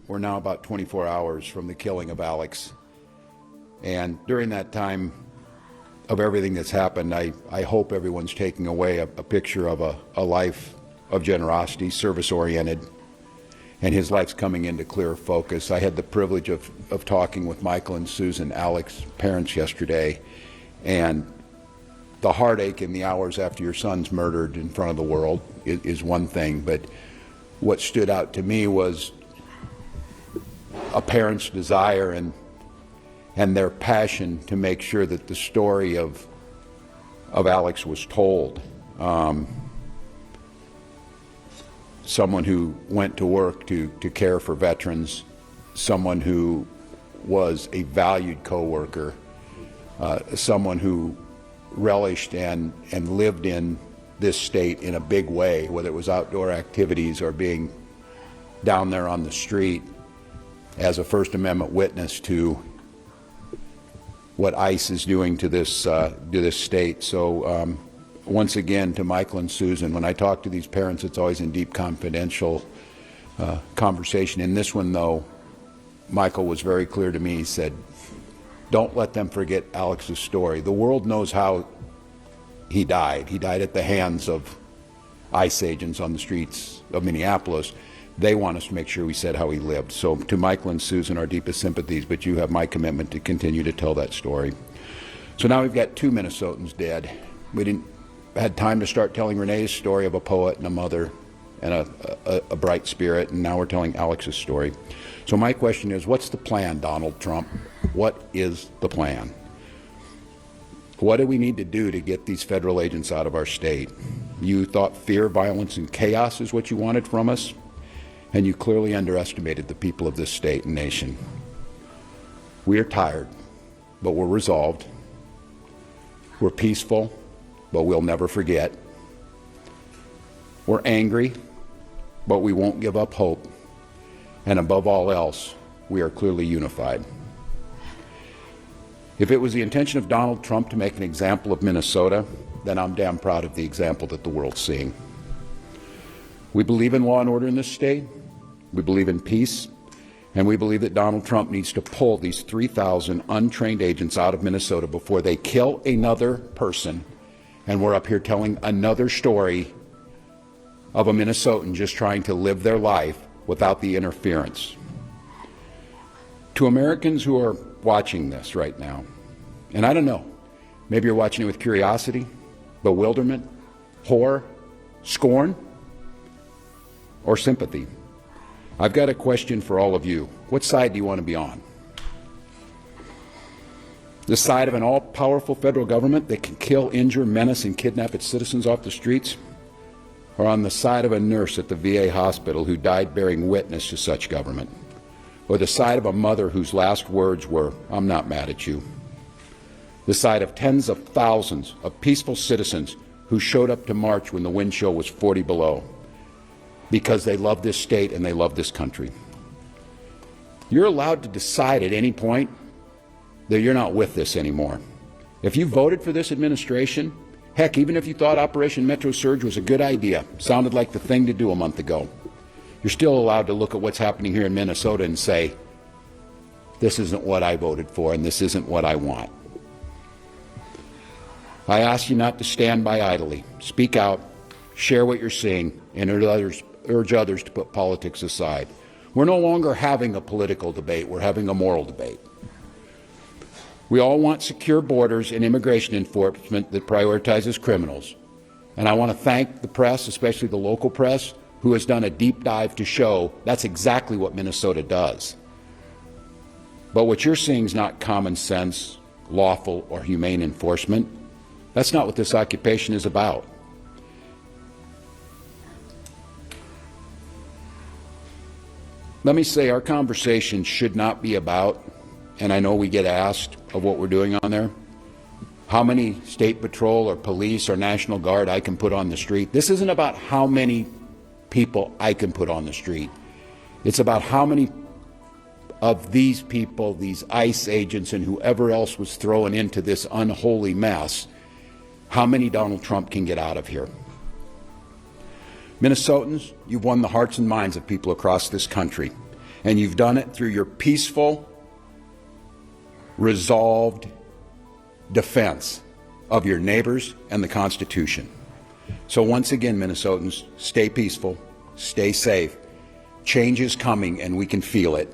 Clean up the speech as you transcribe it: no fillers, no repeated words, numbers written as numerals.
we're now about 24 hours from the killing of Alex. And during that time of everything that's happened, I hope everyone's taking away a picture of a life of generosity, service-oriented, and his life's coming into clearer focus. I had the privilege of talking with Michael and Susan, Alex's parents, yesterday, and the heartache in the hours after your son's murdered in front of the world is one thing, but what stood out to me was a parent's desire and their passion to make sure that the story of Alex was told. Someone who went to work to care for veterans, someone who was a valued co-worker, someone who relished and lived in this state in a big way, whether it was outdoor activities or being down there on the street as a First Amendment witness to what ICE is doing to this state. So once again, to Michael and Susan, when I talk to these parents, it's always in deep confidential conversation. In this one, though, Michael was very clear to me. He said, don't let them forget Alex's story. The world knows how he died. He died at the hands of ICE agents on the streets of Minneapolis. They want us to make sure we said how he lived. So to Michael and Susan, our deepest sympathies, but you have my commitment to continue to tell that story. So now we've got 2 Minnesotans dead. We had time to start telling Renee's story of a poet and a mother and a bright spirit, and now we're telling Alex's story. So my question is, what's the plan, Donald Trump? What is the plan? What do we need to do to get these federal agents out of our state? You thought fear, violence, and chaos is what you wanted from us, and you clearly underestimated the people of this state and nation. We are tired, but we're resolved. We're peaceful, but we'll never forget. We're angry, but we won't give up hope. And above all else, we are clearly unified. If it was the intention of Donald Trump to make an example of Minnesota, then I'm damn proud of the example that the world's seeing. We believe in law and order in this state. We believe in peace. And we believe that Donald Trump needs to pull these 3,000 untrained agents out of Minnesota before they kill another person. And we're up here telling another story of a Minnesotan just trying to live their life without the interference. To Americans who are watching this right now, and I don't know, maybe you're watching it with curiosity, bewilderment, horror, scorn, or sympathy. I've got a question for all of you. What side do you want to be on? The side of an all-powerful federal government that can kill, injure, menace, and kidnap its citizens off the streets? Or on the side of a nurse at the VA hospital who died bearing witness to such government? Or the side of a mother whose last words were, "I'm not mad at you"? The side of tens of thousands of peaceful citizens who showed up to march when the wind chill was 40 below because they love this state and they love this country. You're allowed to decide at any point that you're not with this anymore. If you voted for this administration, heck, even if you thought Operation Metro Surge was a good idea, sounded like the thing to do a month ago, you're still allowed to look at what's happening here in Minnesota and say, this isn't what I voted for and this isn't what I want. I ask you not to stand by idly. Speak out, share what you're seeing, and urge others to put politics aside. We're no longer having a political debate, we're having a moral debate. We all want secure borders and immigration enforcement that prioritizes criminals. And I want to thank the press, especially the local press, who has done a deep dive to show that's exactly what Minnesota does. But what you're seeing is not common sense, lawful, or humane enforcement. That's not what this occupation is about. Let me say our conversation should not be about, and I know we get asked of what we're doing on there, how many state patrol or police or National Guard I can put on the street. This isn't about how many people I can put on the street. It's about how many of these people, these ICE agents and whoever else was thrown into this unholy mess, how many Donald Trump can get out of here. Minnesotans, you've won the hearts and minds of people across this country. And you've done it through your peaceful, resolved defense of your neighbors and the Constitution. So once again, Minnesotans, stay peaceful, stay safe. Change is coming and we can feel it.